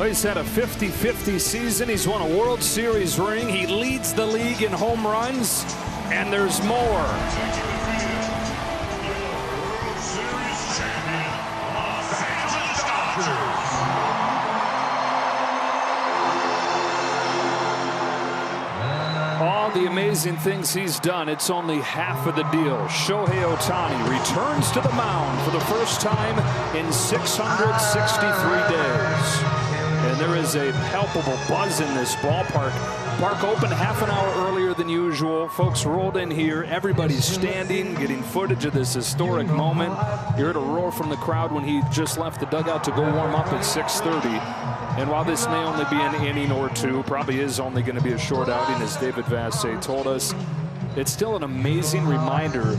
Well, he's had a 50-50 season. He's won a World Series ring. He leads the league in home runs, and there's more. All the amazing things he's done, it's only half of the deal. Shohei Ohtani returns to the mound for the first time in 663 days. And there is a palpable buzz in this ballpark. Park opened half an hour earlier than usual. Folks rolled in here. Everybody's standing, getting footage of this historic moment. You heard a roar from the crowd when he just left the dugout to go warm up at 6:30. And while this may only be an inning or two, probably is only going to be a short outing, as David Vassay told us, it's still an amazing reminder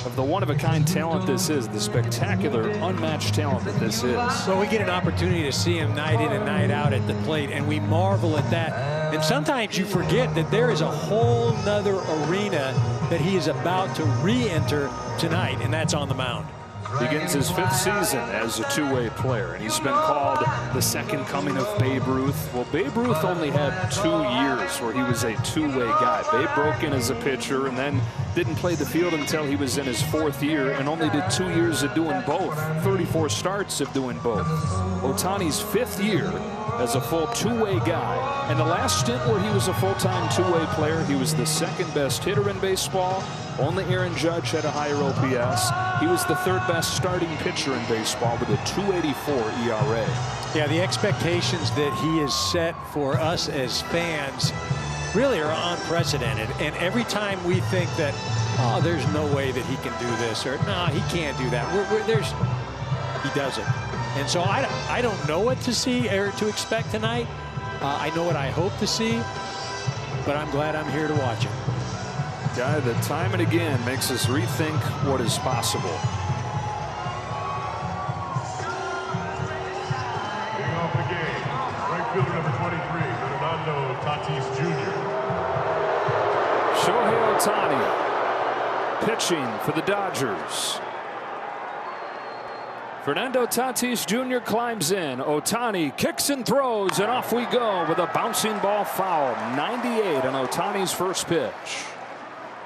of the one-of-a-kind talent this is, the spectacular, unmatched talent that this is. So we get an opportunity to see him night in and night out at the plate, and we marvel at that. And sometimes you forget that there is a whole nother arena that he is about to re-enter tonight, and that's on the mound. Begins his 5th season as a two-way player, and he's been called the second coming of Babe Ruth. Well, Babe Ruth only had 2 years where he was a two-way guy. Babe broke in as a pitcher and then didn't play the field until he was in his 4th year, and only did 2 years of doing both, 34 starts of doing both. Ohtani's 5th year as a full two-way guy, and the last stint where he was a full-time two-way player, he was the 2nd best hitter in baseball. Only Aaron Judge had a higher OPS. He was the 3rd best starting pitcher in baseball with a 2.84 ERA. Yeah, the expectations that he has set for us as fans really are unprecedented. And every time we think that, oh, there's no way that he can do this, or no, he can't do that, he does it. And so I don't know what to see or to expect tonight. I know what I hope to see, but I'm glad I'm here to watch it. Guy that time and again makes us rethink what is possible. Leading off the game, right fielder number 23, Fernando Tatis Jr. Shohei Ohtani pitching for the Dodgers. Fernando Tatis Jr. climbs in. Ohtani kicks and throws, and off we go with a bouncing ball foul. 98 on Ohtani's first pitch.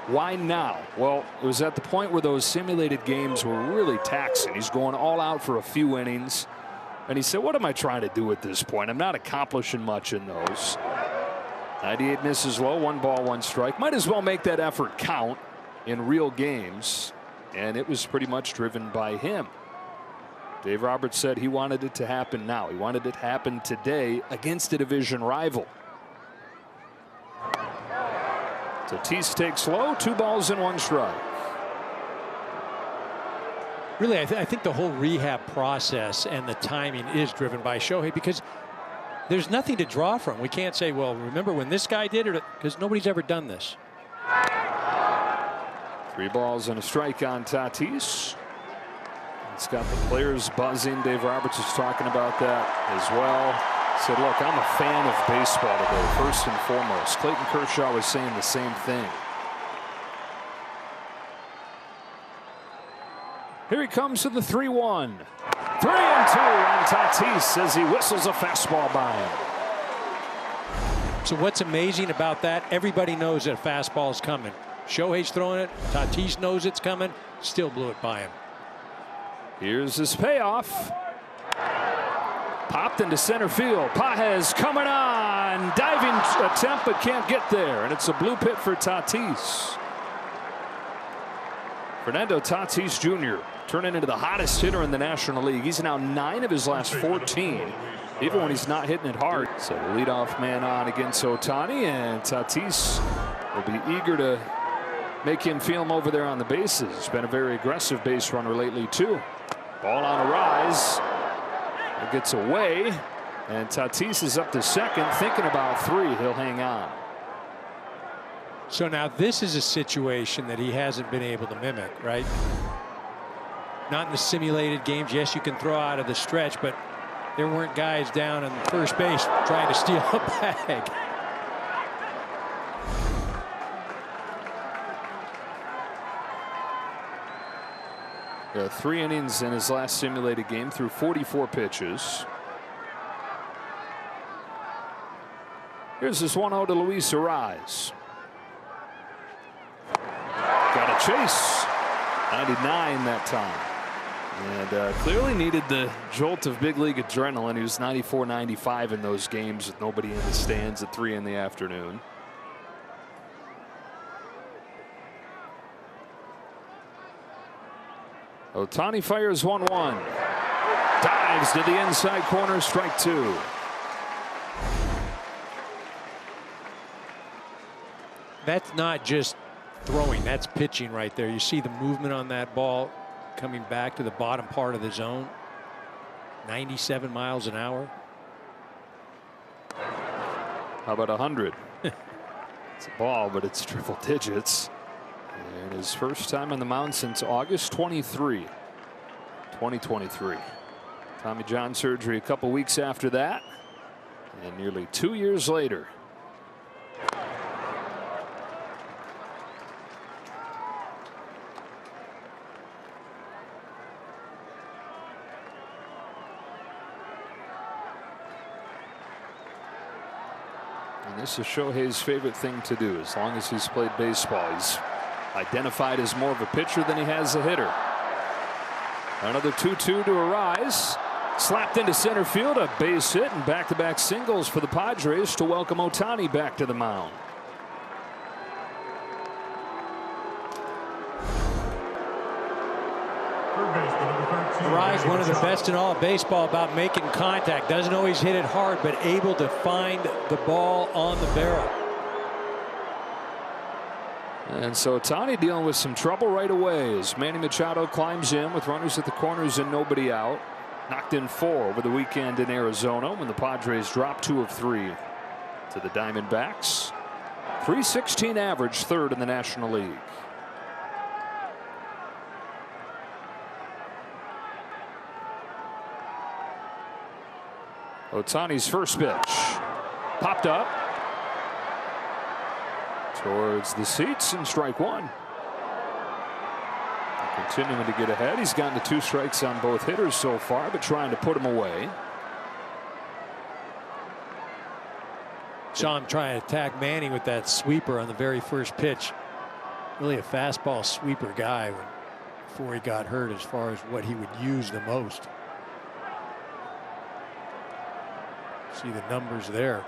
Why now? Well, it was at the point where those simulated games were really taxing. He's going all out for a few innings, and he said, what am I trying to do at this point? I'm not accomplishing much in those. 98 misses low, 1 ball, 1 strike. Might as well make that effort count in real games, and it was pretty much driven by him. Dave Roberts said he wanted it to happen now. He wanted it to happen today against a division rival. Tatis takes low, 2 balls and 1 strike. Really, I think the whole rehab process and the timing is driven by Shohei, because there's nothing to draw from. We can't say, well, remember when this guy did it, because nobody's ever done this. 3 balls and a strike on Tatis. It's got the players buzzing. Dave Roberts is talking about that as well. Said, look, I'm a fan of baseball today, first and foremost. Clayton Kershaw was saying the same thing. Here he comes to the 3-1. 3-2 on Tatis as he whistles a fastball by him. So what's amazing about that, everybody knows that a fastball is coming. Shohei's throwing it. Tatis knows it's coming. Still blew it by him. Here's his payoff. Popped into center field. Pages coming on. Diving attempt, but can't get there. And it's a blue pit for Tatis. Fernando Tatis Jr. turning into the hottest hitter in the National League. He's now 9 of his last 14, even when he's not hitting it hard. So the leadoff man on against Ohtani, and Tatis will be eager to make him feel him over there on the bases. He's been a very aggressive base runner lately, too. Ball on a rise. It gets away, and Tatis is up to second, thinking about 3. He'll hang on. So now this is a situation that he hasn't been able to mimic, right? Not in the simulated games. Yes, you can throw out of the stretch, but there weren't guys down on first base trying to steal a bag. Yeah, 3 innings in his last simulated game through 44 pitches. Here's this 1-0 to Luis Arise. Got a chase. 99 that time. And clearly needed the jolt of big league adrenaline. He was 94-95 in those games with nobody in the stands at 3 in the afternoon. Ohtani fires 1-1. Dives to the inside corner, strike 2. That's not just throwing, that's pitching right there. You see the movement on that ball coming back to the bottom part of the zone. 97 miles an hour. How about 100? It's a ball, but it's triple digits. And his first time on the mound since August 23, 2023. Tommy John surgery a couple weeks after that, and nearly 2 years later. And this is Shohei's favorite thing to do as long as he's played baseball. He's identified as more of a pitcher than he has a hitter. Another 2-2 to Arise. Slapped into center field, a base hit, and back-to-back singles for the Padres to welcome Ohtani back to the mound. Arise, one of the best in all of baseball about making contact. Doesn't always hit it hard, but able to find the ball on the barrel. And so Ohtani dealing with some trouble right away as Manny Machado climbs in with runners at the corners and nobody out. Knocked in 4 over the weekend in Arizona when the Padres dropped 2 of 3 to the Diamondbacks. .316 average, 3rd in the National League. Ohtani's first pitch popped up towards the seats, and strike 1. Continuing to get ahead. He's gotten to 2 strikes on both hitters so far, but trying to put him away. Saw him trying to attack Manny with that sweeper on the very first pitch. Really a fastball sweeper guy before he got hurt, as far as what he would use the most. See the numbers there.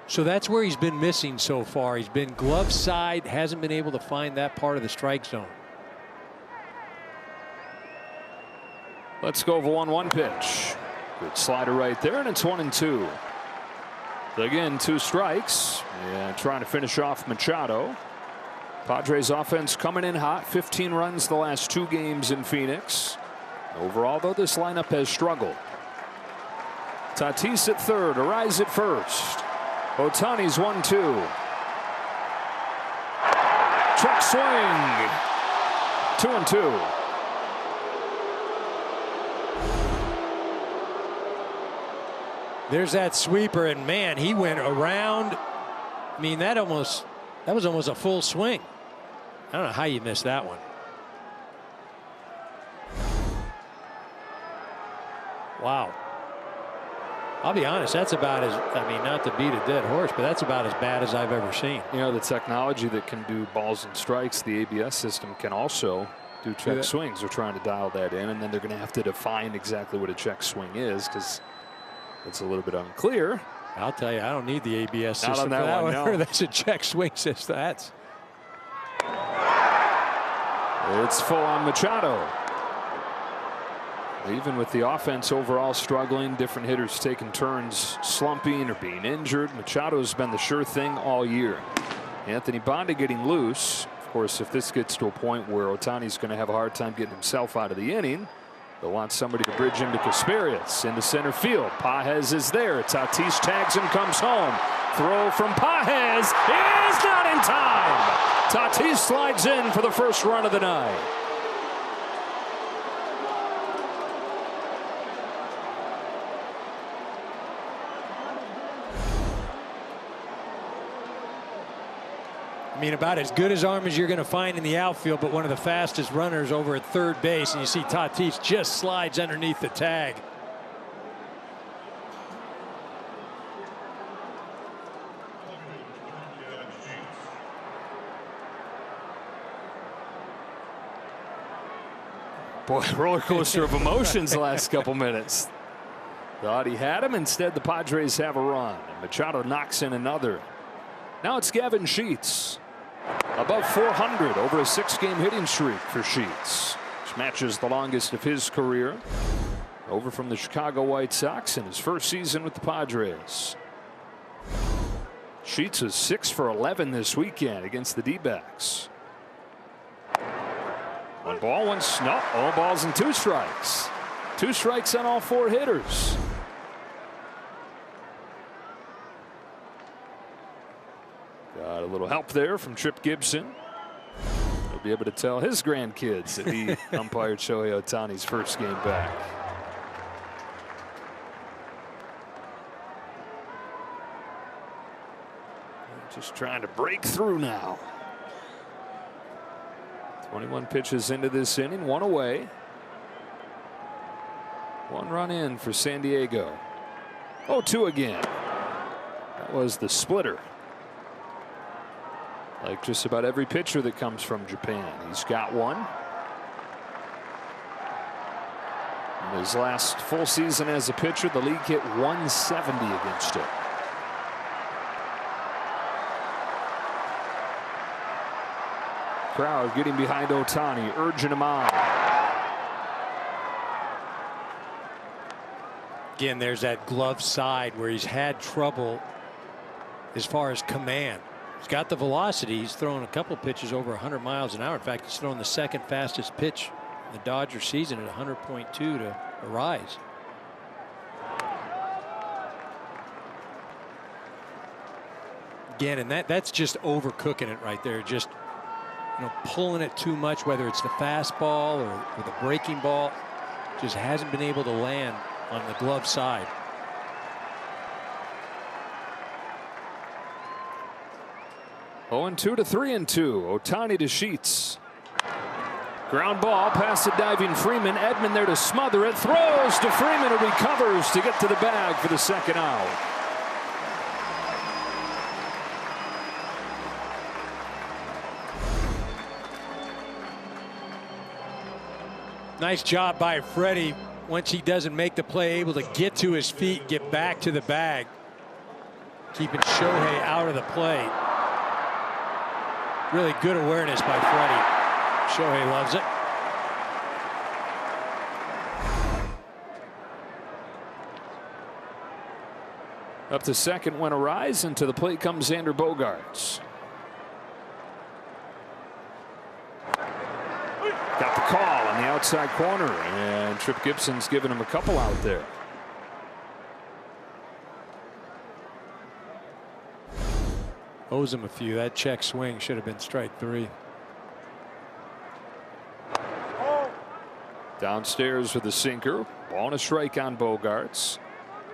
So that's where he's been missing so far. He's been glove side, hasn't been able to find that part of the strike zone. Let's go over 1-1 pitch. Good slider right there, and it's 1-2. Again, 2 strikes, and trying to finish off Machado. Padres offense coming in hot. 15 runs the last 2 games in Phoenix. Overall, though, this lineup has struggled. Tatis at 3rd, Arise at 1st. Ohtani's 1-2. Check swing. 2-2. There's that sweeper, and man, he went around. I mean, that was almost a full swing. I don't know how you missed that one. Wow. I'll be honest, that's about as, I mean, not to beat a dead horse, but that's about as bad as I've ever seen. You know, the technology that can do balls and strikes, the ABS system can also do check swings. They're trying to dial that in, and then they're going to have to define exactly what a check swing is, because it's a little bit unclear. I'll tell you, I don't need the ABS system on that for that one. No. That's a check swing system. That's. It's full on Machado. Even with the offense overall struggling, different hitters taking turns slumping or being injured, Machado's been the sure thing all year. Anthony Bonda getting loose. Of course, if this gets to a point where Ohtani's going to have a hard time getting himself out of the inning, they'll want somebody to bridge into Casparius into center field. Pages is there. Tatis tags and comes home. Throw from Pages is not in time. Tatis slides in for the first run of the night. I mean, about as good as arm as you're going to find in the outfield, but one of the fastest runners over at third base. And you see Tatis just slides underneath the tag. Boy, roller coaster of emotions the last couple minutes. Thought he had him. Instead, the Padres have a run. And Machado knocks in another. Now it's Gavin Sheets. Above 400 over a 6-game hitting streak for Sheets, which matches the longest of his career. Over from the Chicago White Sox in his first season with the Padres. Sheets is 6 for 11 this weekend against the D-backs. 1 ball, 1 snap. All balls and 2 strikes. 2 strikes on all 4 hitters. Got a little help there from Trip Gibson. He'll be able to tell his grandkids that he umpired Shohei Ohtani's first game back. Just trying to break through now. 21 pitches into this inning, 1 away. 1 run in for San Diego. 0-2 again. That was the splitter. Like just about every pitcher that comes from Japan, he's got one. In his last full season as a pitcher, the league hit 170 against him. Crowd getting behind Ohtani, urging him on. Again, there's that glove side where he's had trouble as far as command. He's got the velocity. He's thrown a couple pitches over 100 miles an hour. In fact, he's thrown the 2nd fastest pitch in the Dodger season at 100.2 to Arise. Again, and that's just overcooking it right there. Just, you know, pulling it too much, whether it's the fastball or the breaking ball. Just hasn't been able to land on the glove side. Oh, 2 to 3-2. Ohtani to Sheets. Ground ball past the diving Freeman. Edman there to smother it. Throws to Freeman, who recovers to get to the bag for the 2nd out. Nice job by Freddie. Once he doesn't make the play, able to get to his feet, get back to the bag, keeping Shohei out of the play. Really good awareness by Freddie. Shohei loves it. Up to second went Arise, and to the plate comes Xander Bogaerts. Got the call on the outside corner, and Trip Gibson's giving him a couple out there. Owes him a few. That check swing should have been strike 3. Downstairs with the sinker. Ball and a strike on Bogaerts.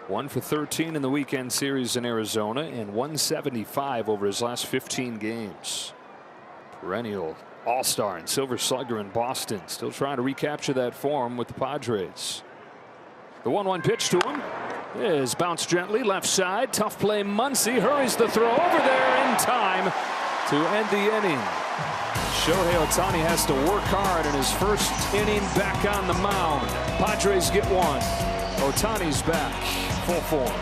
1 for 13 in the weekend series in Arizona, and 175 over his last 15 games. Perennial all-star and Silver Slugger in Boston. Still trying to recapture that form with the Padres. The 1-1 pitch to him is bounced gently left side. Tough play. Muncy hurries the throw over there in time to end the inning. Shohei Ohtani has to work hard in his first inning back on the mound. Padres get 1. Ohtani's back full form.